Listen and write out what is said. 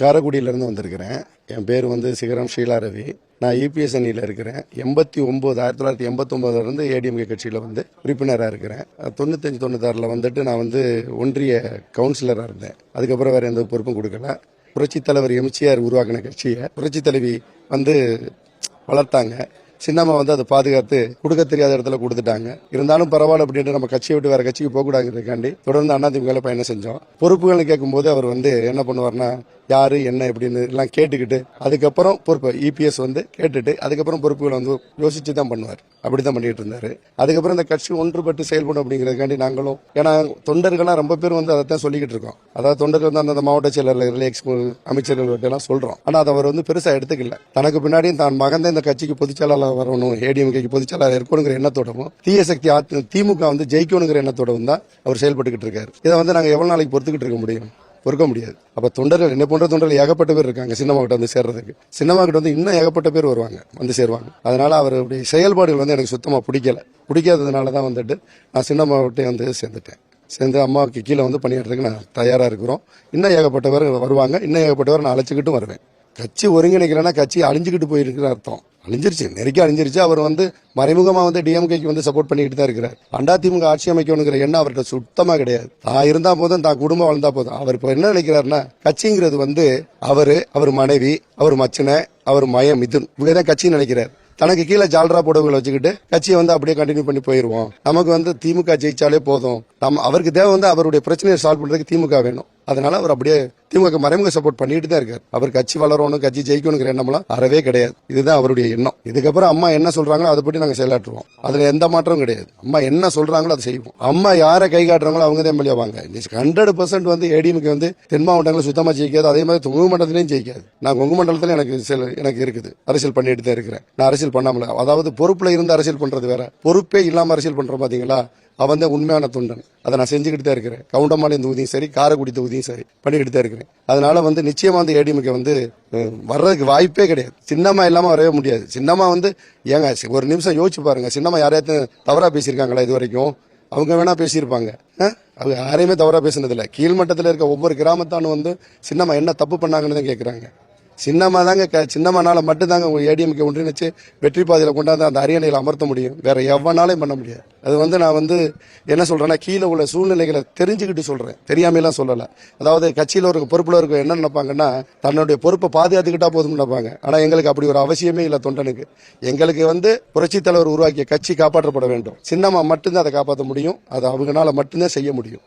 காரைக்குடியிலேருந்து வந்திருக்கிறேன். என் பேர் வந்து சிகரம் ஷீலா ரவி. நான் இபிஎஸ் அணியில் இருக்கிறேன். 1989 ஏடிஎம்கே கட்சியில் வந்து உறுப்பினராக இருக்கிறேன். 95-96 வந்துட்டு நான் வந்து ஒன்றிய கவுன்சிலராக இருந்தேன். அதுக்கப்புறம் வேறு எந்த பொறுப்பும் கொடுக்கல. புரட்சித் தலைவர் எம்ஜிஆர் உருவாக்கின கட்சியை புரட்சித் தலைவி வந்து வளர்த்தாங்க. சின்னம்மா வந்து அதை பாதுகாத்து கொடுக்க தெரியாத இடத்துல கொடுத்துட்டாங்க. இருந்தாலும் பரவாயில்ல அப்படின்ட்டு நம்ம கட்சியை விட்டு வேற கட்சிக்கு போகக்கூடாதுக்காண்டி தொடர்ந்து அதிமுக பயணம் செஞ்சோம். பொறுப்புகளை கேட்கும்போது அவர் வந்து என்ன பண்ணுவார்னா, யாரு என்ன எப்படின்னு எல்லாம் கேட்டுக்கிட்டு அதுக்கப்புறம் பொறுப்பு இபிஎஸ் வந்து கேட்டுட்டு அதுக்கப்புறம் பொறுப்புகளை வந்து யோசிச்சு தான் பண்ணுவார். அப்படித்தான் பண்ணிட்டு இருந்தாரு. அதுக்கப்புறம் இந்த கட்சி ஒன்றுபட்டு செயல்படும் அப்படிங்கிறதுக்காண்டி நாங்களும், ஏன்னா தொண்டர்கள்லாம் ரொம்ப பேர் வந்து அதை தான் சொல்லிக்கிட்டு இருக்கோம். அதாவது தொண்டர்கள் வந்து அந்த மாவட்ட செயலர்கள் அமைச்சர்கள் எல்லாம் சொல்றோம். ஆனா அதை அவர் வந்து பெருசா எடுத்துக்கல. தனக்கு பின்னாடியும் தான் மகன் இந்த கட்சிக்கு பொதுச்செயலாளர் வரணும், ஏடிஎம்கேக்கு பொதுச்செயலாளர் இருக்கணுங்கிற எண்ணத்தோடவும் தீய சக்தி திமுக வந்து ஜெயிக்கணுங்கிற எண்ணத்தோடவும் தான் அவர் செயல்பட்டுக்கிட்டு இருக்காரு. இதை வந்து நாங்க எவ்வளவு நாளைக்கு பொறுத்துக்கிட்டு இருக்க முடியும்? பொறுக்க முடியாது. அப்ப தொண்டர்கள் என்ன போன்ற தொண்டர்கள் ஏகப்பட்ட பேர் இருக்காங்க. சின்னம்மா கிட்ட வந்து சேர்றதுக்கு சின்னம்மா கிட்ட வந்து இன்னும் ஏகப்பட்ட பேர் வருவாங்க, வந்து சேருவாங்க. அதனால அவருடைய செயல்பாடுகள் வந்து எனக்கு சுத்தமா பிடிக்காததுனாலதான் வந்துட்டு நான் சின்னம்மா விட்டு வந்து சேர்ந்து அம்மாவுக்கு கீழே வந்து பணியாற்றுறதுக்கு நான் தயாரா இருக்கிறோம். இன்னும் ஏகப்பட்டவர் வருவாங்க, இன்னும் ஏகப்பட்டவர் நான் அழைச்சிக்கிட்டும் வருவேன். கட்சி ஒருங்கிணைக்கிறேன்னா கட்சி அழிஞ்சுக்கிட்டு போயிருக்கிற அர்த்தம். அழிஞ்சிருச்சு, நெருக்கி அழிஞ்சிருச்சு. அவர் வந்து மறைமுகமா வந்து டிஎம்கேக்கு வந்து சப்போர்ட் பண்ணிக்கிட்டு தான் இருக்கிறார். அதிமுக ஆட்சி அமைக்கணுங்கிற எண்ணம் அவர்கிட்ட சுத்தமா கிடையாது. தான் இருந்தா போதும், தான் குடும்பம் வளர்ந்தா போதும். அவர் இப்ப என்ன நினைக்கிறாருன்னா, கட்சிங்கிறது வந்து அவர் மனைவி, அவர் மச்சனை, அவர் மயம், மிதுன் இவங்கதான் கட்சின்னு நினைக்கிறார். தனக்கு கீழே ஜால்ரா போடவுகளை வச்சுக்கிட்டு கட்சியை வந்து அப்படியே கண்டினியூ பண்ணி போயிருவோம். நமக்கு வந்து திமுக ஜெயிச்சாலே போதும். அவருக்கு தேவை வந்து அவருடைய பிரச்சனையை சால்வ் பண்றதுக்கு திமுக வேணும். அதனால அவர் அப்படியே திமுக மறைமுக சப்போர்ட் பண்ணிட்டு தான் இருக்காரு. அவர் கட்சி வளரணும், கட்சி ஜெயிக்கணுங்கிற எண்ணம்லாம் அறவே கிடையாது. இதுதான் அவருடைய எண்ணம். இதுக்கப்புறம் அம்மா என்ன சொல்றாங்களோ அதை பற்றி நாங்க செயலாற்றுவோம். அதுல எந்த மாற்றமும் கிடையாது. அம்மா என்ன சொல்றாங்களோ அதை செய்வோம். அம்மா யாரை கை காட்டுறாங்களோ அவங்க தான் எம்எல்ஏ வாங்க. 100% வந்து ஏடிஎம்கே வந்து தென் மாவட்டங்களை சுத்தமா ஜெயிக்காது. அதே மாதிரி கொங்கு மண்டலத்திலையும் ஜெயிக்காது. நான் கொங்கு மண்டலத்துல எனக்கு இருக்குது, அரசியல் பண்ணிட்டு தான் இருக்கிறேன். நான் அரசியல் பண்ணாமல, அதாவது பொறுப்புல இருந்து அரசியல் பண்றது வேற, பொறுப்பே இல்லாம அரசியல் பண்றோம் பாத்தீங்களா, அவன் தான் உண்மையான தொண்டன். அதை நான் செஞ்சுக்கிட்டு தான் இருக்கிறேன். கவுண்டம்பாளையம் தொகுதியும் சரி, காரைக்குடி தொகுதியும் சரி பண்ணிக்கிட்டு தான் இருக்கிறேன். அதனால வந்து நிச்சயமா வந்து ஏடிஎம்கே வந்து வர்றதுக்கு வாய்ப்பே கிடையாது. சின்னம்மா இல்லாம வரவே முடியாது. சின்னம்மா வந்து ஏங்க ஒரு நிமிஷம் யோசிச்சு பாருங்க, சின்னம்மா யாரையாச்சும் தவறா பேசியிருக்காங்களா இது வரைக்கும்? அவங்க வேணா பேசியிருப்பாங்க. அவங்க யாரையுமே தவறா பேசினது இல்லை. கீழ்மட்டத்தில் இருக்க ஒவ்வொரு கிராமத்தானும் வந்து சின்னம்மா என்ன தப்பு பண்ணாங்கன்னு தான் கேட்கறாங்க. சின்னம்மா தாங்க, சின்னம்மானால மட்டும்தாங்க ஏடிஎம்கே ஒன்றிணைச்சு வெற்றி பாதையில கொண்டாந்து அந்த அரியணையில் அமர்த்த முடியும். வேற எவனாலையும் பண்ண முடியாது. அது வந்து நான் வந்து என்ன சொல்றேன்னா, கீழே உள்ள சூழ்நிலைகளை தெரிஞ்சுக்கிட்டு சொல்றேன், தெரியாமலாம் சொல்லல. அதாவது கட்சியில ஒரு பொறுப்புல இருக்க என்ன நினைப்பாங்கன்னா, தன்னுடைய பொறுப்பை பாதுகாத்துக்கிட்டா போதும் நினைப்பாங்க. ஆனா எங்களுக்கு அப்படி ஒரு அவசியமே இல்லை. தொண்டனுக்கு எங்களுக்கு வந்து புரட்சித் தலைவர் உருவாக்கிய கட்சி காப்பாற்றப்பட வேண்டும். சின்னம்மா மட்டும்தான் அதை காப்பாற்ற முடியும். அது அவங்களால மட்டும்தான் செய்ய முடியும்.